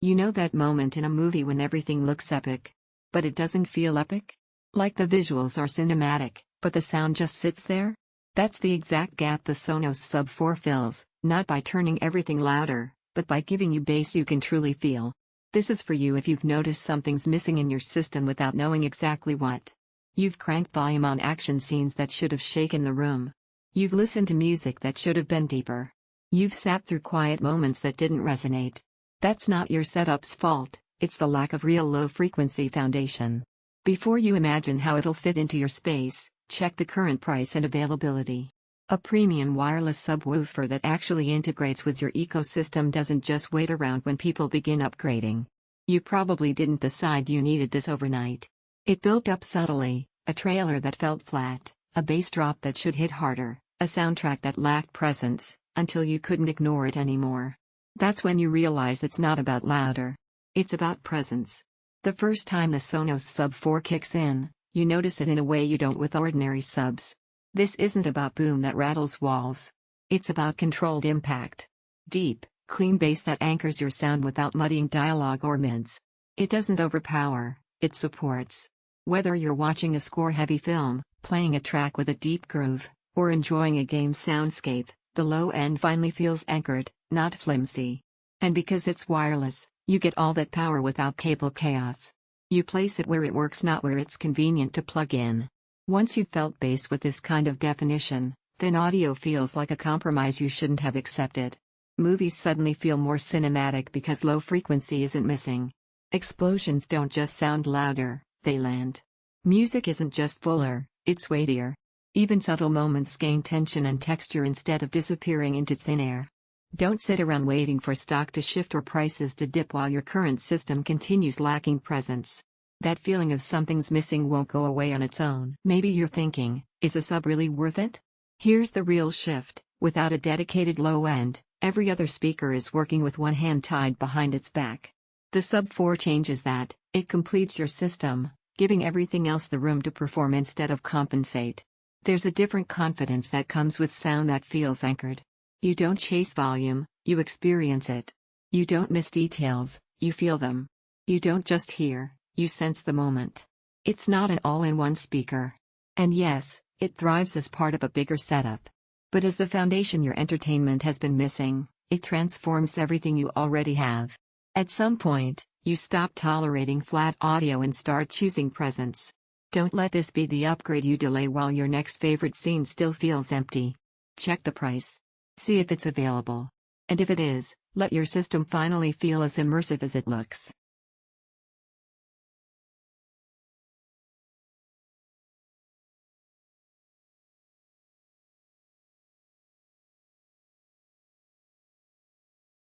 You know that moment in a movie when everything looks epic, but it doesn't feel epic? Like the visuals are cinematic, but the sound just sits there? That's the exact gap the Sonos Sub 4 fills, not by turning everything louder, but by giving you bass you can truly feel. This is for you if you've noticed something's missing in your system without knowing exactly what. You've cranked volume on action scenes that should have shaken the room. You've listened to music that should have been deeper. You've sat through quiet moments that didn't resonate. That's not your setup's fault, it's the lack of real low-frequency foundation. Before you imagine how it'll fit into your space, check the current price and availability. A premium wireless subwoofer that actually integrates with your ecosystem doesn't just wait around when people begin upgrading. You probably didn't decide you needed this overnight. It built up subtly, a trailer that felt flat, a bass drop that should hit harder, a soundtrack that lacked presence, until you couldn't ignore it anymore. That's when you realize it's not about louder. It's about presence. The first time the Sonos Sub 4 kicks in, you notice it in a way you don't with ordinary subs. This isn't about boom that rattles walls. It's about controlled impact. Deep, clean bass that anchors your sound without muddying dialogue or mids. It doesn't overpower, it supports. Whether you're watching a score-heavy film, playing a track with a deep groove, or enjoying a game soundscape, the low end finally feels anchored, not flimsy. And because it's wireless, you get all that power without cable chaos. You place it where it works, not where it's convenient to plug in. Once you've felt bass with this kind of definition, then audio feels like a compromise you shouldn't have accepted. Movies suddenly feel more cinematic because low frequency isn't missing. Explosions don't just sound louder, they land. Music isn't just fuller, it's weightier. Even subtle moments gain tension and texture instead of disappearing into thin air. Don't sit around waiting for stock to shift or prices to dip while your current system continues lacking presence. That feeling of something's missing won't go away on its own. Maybe you're thinking, is a sub really worth it? Here's the real shift: without a dedicated low end, every other speaker is working with one hand tied behind its back. The Sub 4 changes that. It completes your system, giving everything else the room to perform instead of compensate. There's a different confidence that comes with sound that feels anchored. You don't chase volume, you experience it. You don't miss details, you feel them. You don't just hear, you sense the moment. It's not an all-in-one speaker. And yes, it thrives as part of a bigger setup. But as the foundation your entertainment has been missing, it transforms everything you already have. At some point, you stop tolerating flat audio and start choosing presence. Don't let this be the upgrade you delay while your next favorite scene still feels empty. Check the price. See if it's available. And if it is, let your system finally feel as immersive as it looks.